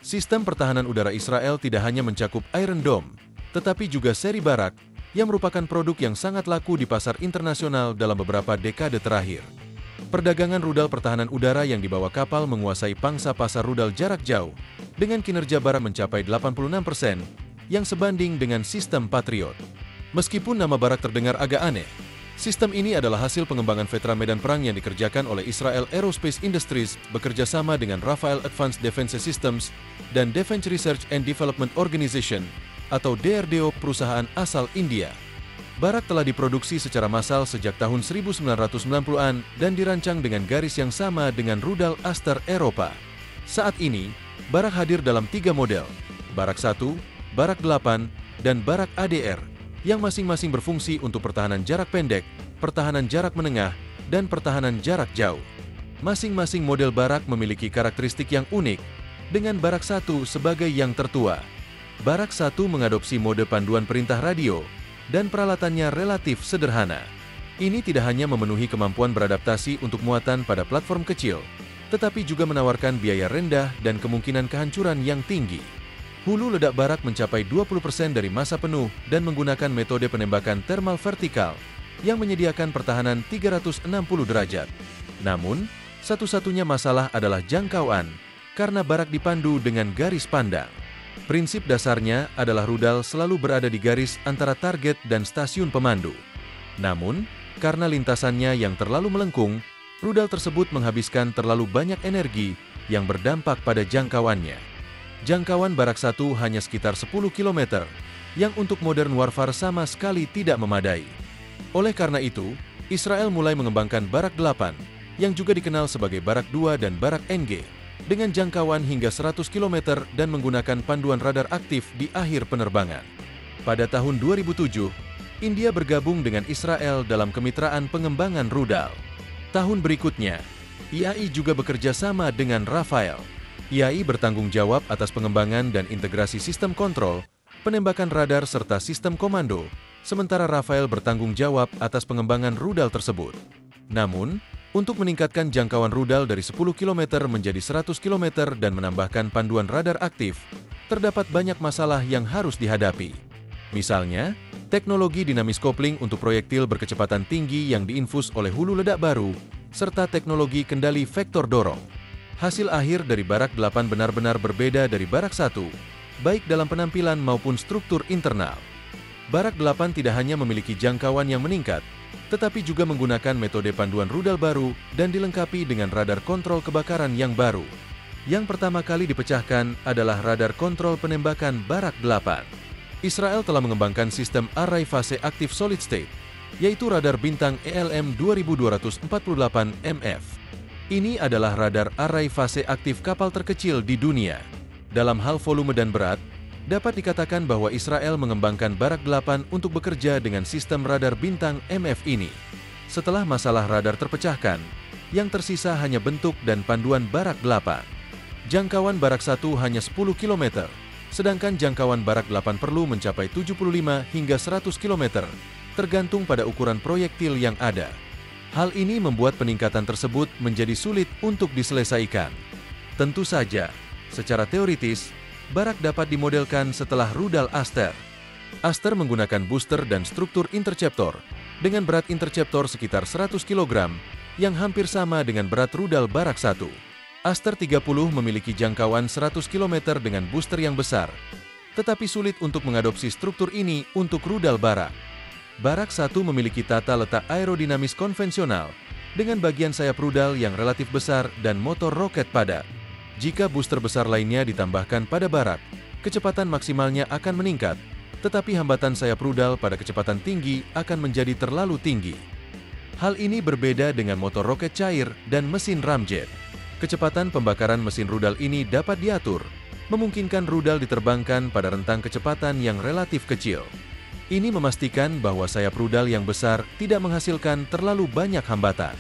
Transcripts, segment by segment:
Sistem pertahanan udara Israel tidak hanya mencakup Iron Dome, tetapi juga seri Barak, yang merupakan produk yang sangat laku di pasar internasional dalam beberapa dekade terakhir. Perdagangan rudal pertahanan udara yang dibawa kapal menguasai pangsa pasar rudal jarak jauh, dengan kinerja Barak mencapai 86%, yang sebanding dengan sistem Patriot. Meskipun nama Barak terdengar agak aneh, sistem ini adalah hasil pengembangan veteran medan perang yang dikerjakan oleh Israel Aerospace Industries bekerja sama dengan Rafael Advanced Defense Systems dan Defense Research and Development Organization atau DRDO, perusahaan asal India. Barak telah diproduksi secara massal sejak tahun 1990-an dan dirancang dengan garis yang sama dengan rudal Aster Eropa. Saat ini, Barak hadir dalam 3 model, Barak 1, Barak 8, dan Barak ADR, yang masing-masing berfungsi untuk pertahanan jarak pendek, pertahanan jarak menengah, dan pertahanan jarak jauh. Masing-masing model Barak memiliki karakteristik yang unik, dengan Barak 1 sebagai yang tertua. Barak 1 mengadopsi mode panduan perintah radio, dan peralatannya relatif sederhana. Ini tidak hanya memenuhi kemampuan beradaptasi untuk muatan pada platform kecil, tetapi juga menawarkan biaya rendah dan kemungkinan kehancuran yang tinggi. Hulu ledak Barak mencapai 20% dari masa penuh dan menggunakan metode penembakan thermal vertikal yang menyediakan pertahanan 360 derajat. Namun, satu-satunya masalah adalah jangkauan, karena Barak dipandu dengan garis pandang. Prinsip dasarnya adalah rudal selalu berada di garis antara target dan stasiun pemandu. Namun, karena lintasannya yang terlalu melengkung, rudal tersebut menghabiskan terlalu banyak energi yang berdampak pada jangkauannya. Jangkauan Barak 1 hanya sekitar 10 km, yang untuk modern warfare sama sekali tidak memadai. Oleh karena itu, Israel mulai mengembangkan Barak 8, yang juga dikenal sebagai Barak 2 dan Barak NG, dengan jangkauan hingga 100 km dan menggunakan panduan radar aktif di akhir penerbangan. Pada tahun 2007, India bergabung dengan Israel dalam kemitraan pengembangan rudal. Tahun berikutnya, IAI juga bekerja sama dengan Rafael. IAI bertanggung jawab atas pengembangan dan integrasi sistem kontrol, penembakan radar serta sistem komando, sementara Rafael bertanggung jawab atas pengembangan rudal tersebut. Namun, untuk meningkatkan jangkauan rudal dari 10 km menjadi 100 km dan menambahkan panduan radar aktif, terdapat banyak masalah yang harus dihadapi. Misalnya, teknologi dinamis kopling untuk proyektil berkecepatan tinggi yang diinfus oleh hulu ledak baru, serta teknologi kendali vektor dorong. Hasil akhir dari Barak 8 benar-benar berbeda dari Barak 1, baik dalam penampilan maupun struktur internal. Barak 8 tidak hanya memiliki jangkauan yang meningkat, tetapi juga menggunakan metode panduan rudal baru dan dilengkapi dengan radar kontrol kebakaran yang baru. Yang pertama kali dipecahkan adalah radar kontrol penembakan Barak 8. Israel telah mengembangkan sistem Array Fase Aktif Solid State, yaitu radar bintang ELM 2248 MF. Ini adalah radar array fase aktif kapal terkecil di dunia. Dalam hal volume dan berat, dapat dikatakan bahwa Israel mengembangkan Barak 8 untuk bekerja dengan sistem radar bintang MF ini. Setelah masalah radar terpecahkan, yang tersisa hanya bentuk dan panduan Barak 8. Jangkauan Barak 1 hanya 10 km, sedangkan jangkauan Barak 8 perlu mencapai 75 hingga 100 km, tergantung pada ukuran proyektil yang ada. Hal ini membuat peningkatan tersebut menjadi sulit untuk diselesaikan. Tentu saja, secara teoritis, Barak dapat dimodelkan setelah rudal Aster. Aster menggunakan booster dan struktur interceptor, dengan berat interceptor sekitar 100 kg, yang hampir sama dengan berat rudal Barak 1. Aster 30 memiliki jangkauan 100 km dengan booster yang besar, tetapi sulit untuk mengadopsi struktur ini untuk rudal Barak. Barak 1 memiliki tata letak aerodinamis konvensional, dengan bagian sayap rudal yang relatif besar dan motor roket padat. Jika booster besar lainnya ditambahkan pada Barak, kecepatan maksimalnya akan meningkat, tetapi hambatan sayap rudal pada kecepatan tinggi akan menjadi terlalu tinggi. Hal ini berbeda dengan motor roket cair dan mesin ramjet. Kecepatan pembakaran mesin rudal ini dapat diatur, memungkinkan rudal diterbangkan pada rentang kecepatan yang relatif kecil. Ini memastikan bahwa sayap rudal yang besar tidak menghasilkan terlalu banyak hambatan.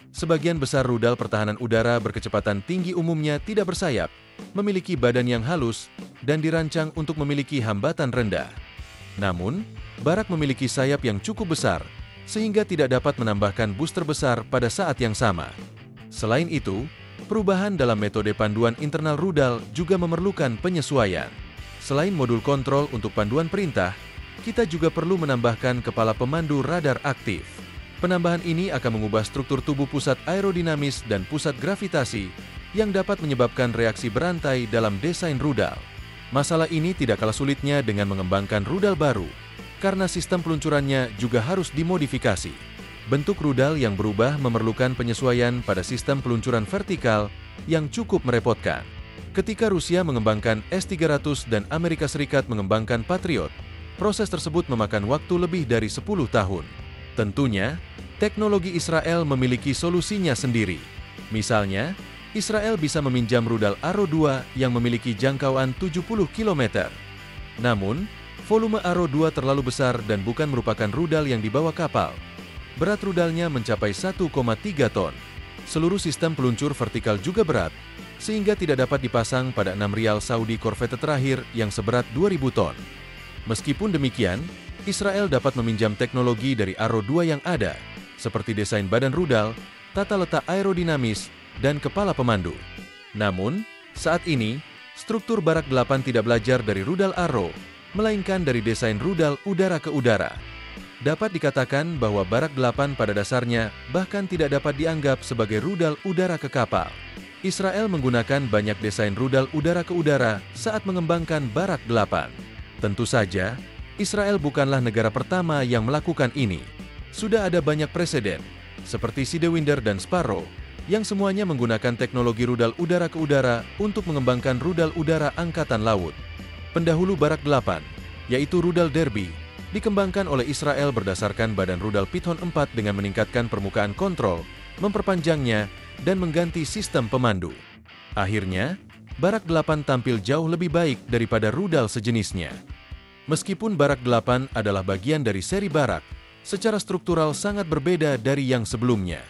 Sebagian besar rudal pertahanan udara berkecepatan tinggi umumnya tidak bersayap, memiliki badan yang halus, dan dirancang untuk memiliki hambatan rendah. Namun, Barak memiliki sayap yang cukup besar, sehingga tidak dapat menambahkan booster besar pada saat yang sama. Selain itu, perubahan dalam metode panduan internal rudal juga memerlukan penyesuaian. Selain modul kontrol untuk panduan perintah, kita juga perlu menambahkan kepala pemandu radar aktif. Penambahan ini akan mengubah struktur tubuh pusat aerodinamis dan pusat gravitasi yang dapat menyebabkan reaksi berantai dalam desain rudal. Masalah ini tidak kalah sulitnya dengan mengembangkan rudal baru, karena sistem peluncurannya juga harus dimodifikasi. Bentuk rudal yang berubah memerlukan penyesuaian pada sistem peluncuran vertikal yang cukup merepotkan. Ketika Rusia mengembangkan S-300 dan Amerika Serikat mengembangkan Patriot, proses tersebut memakan waktu lebih dari 10 tahun. Tentunya, teknologi Israel memiliki solusinya sendiri. Misalnya, Israel bisa meminjam rudal Arrow 2 yang memiliki jangkauan 70 km. Namun, volume Arrow 2 terlalu besar dan bukan merupakan rudal yang dibawa kapal. Berat rudalnya mencapai 1,3 ton. Seluruh sistem peluncur vertikal juga berat, sehingga tidak dapat dipasang pada 6 rial Saudi Corvette terakhir yang seberat 2.000 ton. Meskipun demikian, Israel dapat meminjam teknologi dari Arrow 2 yang ada, seperti desain badan rudal, tata letak aerodinamis, dan kepala pemandu. Namun, saat ini, struktur Barak 8 tidak belajar dari rudal Arrow, melainkan dari desain rudal udara ke udara. Dapat dikatakan bahwa Barak 8 pada dasarnya bahkan tidak dapat dianggap sebagai rudal udara ke kapal. Israel menggunakan banyak desain rudal udara ke udara saat mengembangkan Barak 8. Tentu saja, Israel bukanlah negara pertama yang melakukan ini. Sudah ada banyak preseden, seperti Sidewinder dan Sparrow, yang semuanya menggunakan teknologi rudal udara ke udara untuk mengembangkan rudal udara angkatan laut. Pendahulu Barak 8, yaitu rudal Derby, dikembangkan oleh Israel berdasarkan badan rudal Python 4 dengan meningkatkan permukaan kontrol, memperpanjangnya, dan mengganti sistem pemandu. Akhirnya, Barak 8 tampil jauh lebih baik daripada rudal sejenisnya. Meskipun Barak 8 adalah bagian dari seri Barak, secara struktural sangat berbeda dari yang sebelumnya.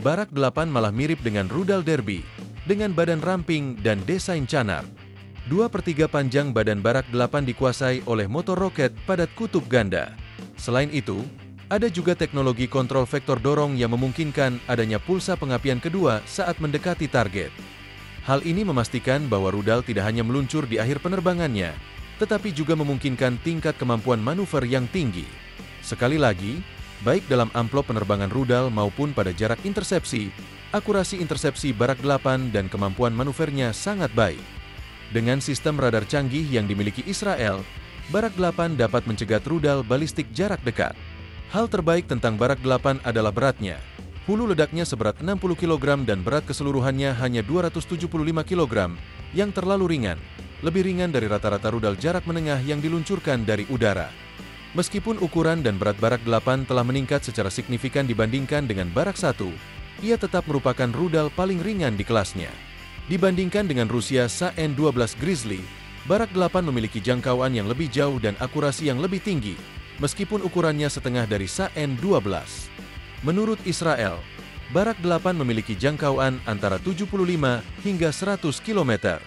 Barak 8 malah mirip dengan rudal Derby, dengan badan ramping dan desain canar. 2/3 panjang badan Barak 8 dikuasai oleh motor roket padat kutub ganda. Selain itu, ada juga teknologi kontrol vektor dorong yang memungkinkan adanya pulsa pengapian kedua saat mendekati target. Hal ini memastikan bahwa rudal tidak hanya meluncur di akhir penerbangannya, tetapi juga memungkinkan tingkat kemampuan manuver yang tinggi. Sekali lagi, baik dalam amplop penerbangan rudal maupun pada jarak intersepsi, akurasi intersepsi Barak 8 dan kemampuan manuvernya sangat baik. Dengan sistem radar canggih yang dimiliki Israel, Barak 8 dapat mencegat rudal balistik jarak dekat. Hal terbaik tentang Barak 8 adalah beratnya. Hulu ledaknya seberat 60 kg dan berat keseluruhannya hanya 275 kg, yang terlalu ringan, lebih ringan dari rata-rata rudal jarak menengah yang diluncurkan dari udara. Meskipun ukuran dan berat Barak 8 telah meningkat secara signifikan dibandingkan dengan Barak 1, ia tetap merupakan rudal paling ringan di kelasnya. Dibandingkan dengan Rusia Sa-N-12 Grizzly, Barak 8 memiliki jangkauan yang lebih jauh dan akurasi yang lebih tinggi, meskipun ukurannya setengah dari Sa-N-12. Menurut Israel, Barak 8 memiliki jangkauan antara 75 hingga 100 km.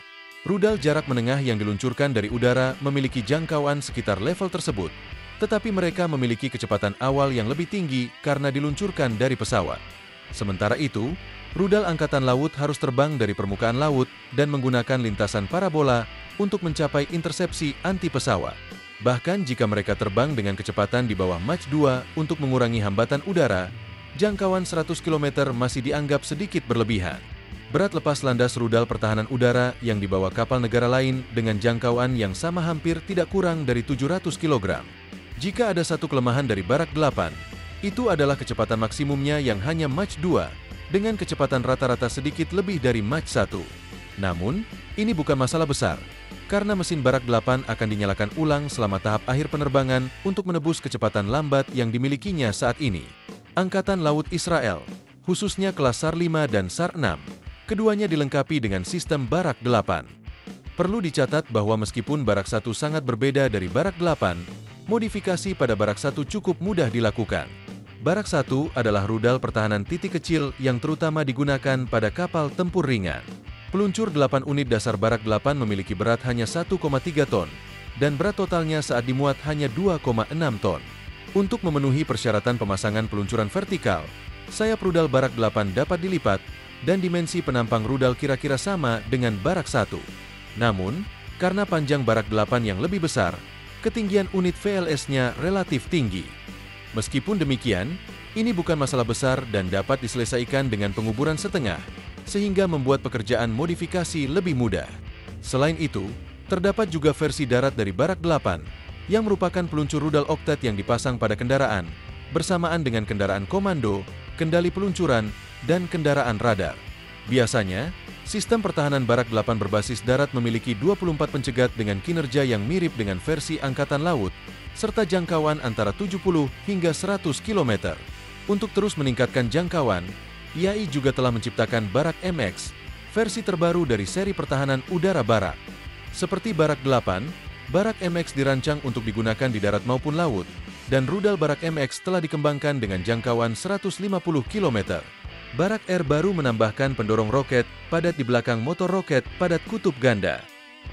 Rudal jarak menengah yang diluncurkan dari udara memiliki jangkauan sekitar level tersebut, tetapi mereka memiliki kecepatan awal yang lebih tinggi karena diluncurkan dari pesawat. Sementara itu, rudal angkatan laut harus terbang dari permukaan laut dan menggunakan lintasan parabola untuk mencapai intersepsi anti pesawat. Bahkan jika mereka terbang dengan kecepatan di bawah Mach 2 untuk mengurangi hambatan udara, jangkauan 100 km masih dianggap sedikit berlebihan. Berat lepas landas rudal pertahanan udara yang dibawa kapal negara lain dengan jangkauan yang sama hampir tidak kurang dari 700 kg. Jika ada satu kelemahan dari Barak 8, itu adalah kecepatan maksimumnya yang hanya Mach 2, dengan kecepatan rata-rata sedikit lebih dari Mach 1. Namun, ini bukan masalah besar, karena mesin Barak 8 akan dinyalakan ulang selama tahap akhir penerbangan untuk menebus kecepatan lambat yang dimilikinya saat ini. Angkatan Laut Israel, khususnya kelas SAR 5 dan SAR 6, keduanya dilengkapi dengan sistem Barak 8. Perlu dicatat bahwa meskipun Barak 1 sangat berbeda dari Barak 8, modifikasi pada Barak 1 cukup mudah dilakukan. Barak 1 adalah rudal pertahanan titik kecil yang terutama digunakan pada kapal tempur ringan. Peluncur 8 unit dasar Barak 8 memiliki berat hanya 1,3 ton, dan berat totalnya saat dimuat hanya 2,6 ton. Untuk memenuhi persyaratan pemasangan peluncuran vertikal, sayap rudal Barak 8 dapat dilipat, dan dimensi penampang rudal kira-kira sama dengan Barak 1. Namun, karena panjang Barak 8 yang lebih besar, ketinggian unit VLS-nya relatif tinggi. Meskipun demikian, ini bukan masalah besar dan dapat diselesaikan dengan penguburan setengah, sehingga membuat pekerjaan modifikasi lebih mudah. Selain itu, terdapat juga versi darat dari Barak 8, yang merupakan peluncur rudal oktet yang dipasang pada kendaraan, bersamaan dengan kendaraan komando, kendali peluncuran, dan kendaraan radar. Biasanya, sistem pertahanan Barak 8 berbasis darat memiliki 24 pencegat dengan kinerja yang mirip dengan versi Angkatan Laut, serta jangkauan antara 70 hingga 100 km. Untuk terus meningkatkan jangkauan, IAI juga telah menciptakan Barak MX, versi terbaru dari seri pertahanan udara Barak. Seperti Barak 8, Barak MX dirancang untuk digunakan di darat maupun laut, dan rudal Barak MX telah dikembangkan dengan jangkauan 150 km. Barak R baru menambahkan pendorong roket padat di belakang motor roket padat kutub ganda.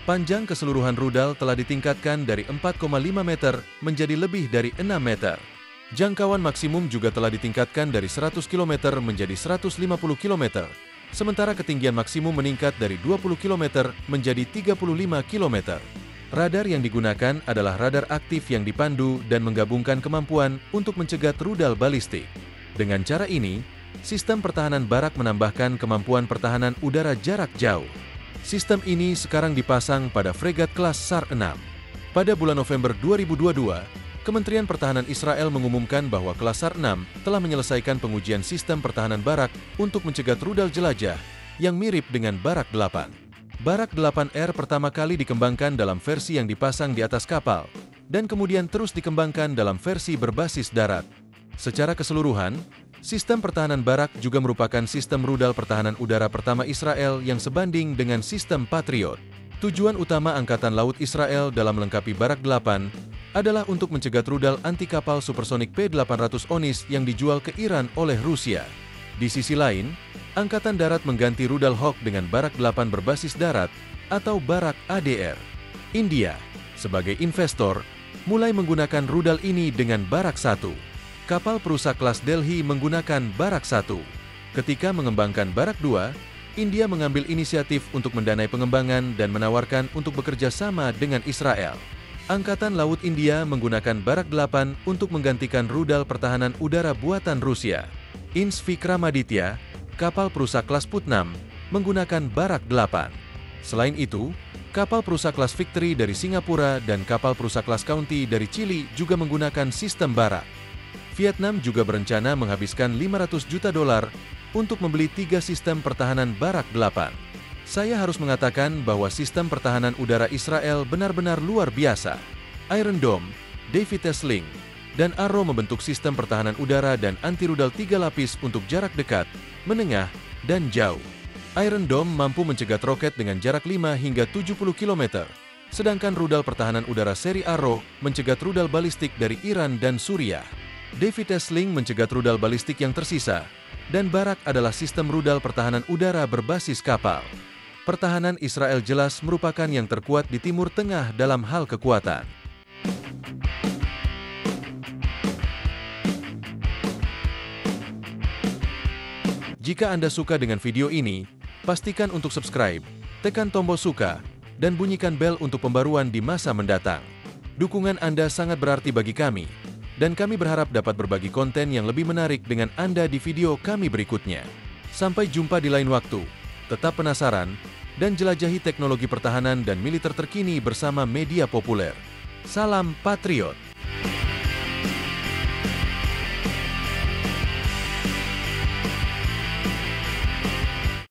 Panjang keseluruhan rudal telah ditingkatkan dari 4,5 meter menjadi lebih dari 6 meter. Jangkauan maksimum juga telah ditingkatkan dari 100 km menjadi 150 km, sementara ketinggian maksimum meningkat dari 20 km menjadi 35 km. Radar yang digunakan adalah radar aktif yang dipandu dan menggabungkan kemampuan untuk mencegat rudal balistik. Dengan cara ini, sistem pertahanan Barak menambahkan kemampuan pertahanan udara jarak jauh. Sistem ini sekarang dipasang pada fregat kelas SAR 6. Pada bulan November 2022, Kementerian Pertahanan Israel mengumumkan bahwa kelas SAR 6 telah menyelesaikan pengujian sistem pertahanan Barak untuk mencegat rudal jelajah yang mirip dengan Barak 8. Barak 8R pertama kali dikembangkan dalam versi yang dipasang di atas kapal, dan kemudian terus dikembangkan dalam versi berbasis darat. Secara keseluruhan, sistem pertahanan Barak juga merupakan sistem rudal pertahanan udara pertama Israel yang sebanding dengan sistem Patriot. Tujuan utama Angkatan Laut Israel dalam melengkapi Barak 8 adalah untuk mencegat rudal anti-kapal supersonik P-800 Onis yang dijual ke Iran oleh Rusia. Di sisi lain, Angkatan Darat mengganti rudal Hawk dengan Barak 8 berbasis darat atau Barak ADR. India, sebagai investor, mulai menggunakan rudal ini dengan Barak 1. Kapal perusak kelas Delhi menggunakan Barak 1. Ketika mengembangkan Barak 2, India mengambil inisiatif untuk mendanai pengembangan dan menawarkan untuk bekerja sama dengan Israel. Angkatan Laut India menggunakan Barak 8 untuk menggantikan rudal pertahanan udara buatan Rusia. INS Vikramaditya, kapal perusak kelas Putnam, menggunakan Barak 8. Selain itu, kapal perusak kelas Victory dari Singapura dan kapal perusak kelas County dari Chili juga menggunakan sistem Barak. Vietnam juga berencana menghabiskan $500 juta untuk membeli 3 sistem pertahanan Barak 8. Saya harus mengatakan bahwa sistem pertahanan udara Israel benar-benar luar biasa. Iron Dome, David's Sling, dan Arrow membentuk sistem pertahanan udara dan anti-rudal 3 lapis untuk jarak dekat, menengah, dan jauh. Iron Dome mampu mencegat roket dengan jarak 5 hingga 70 km, sedangkan rudal pertahanan udara seri Arrow mencegat rudal balistik dari Iran dan Suriah. David's Sling mencegat rudal balistik yang tersisa, dan Barak adalah sistem rudal pertahanan udara berbasis kapal. Pertahanan Israel jelas merupakan yang terkuat di Timur Tengah dalam hal kekuatan. Jika Anda suka dengan video ini, pastikan untuk subscribe, tekan tombol suka, dan bunyikan bel untuk pembaruan di masa mendatang. Dukungan Anda sangat berarti bagi kami, dan kami berharap dapat berbagi konten yang lebih menarik dengan Anda di video kami berikutnya. Sampai jumpa di lain waktu. Tetap penasaran, dan jelajahi teknologi pertahanan dan militer terkini bersama media populer. Salam Patriot!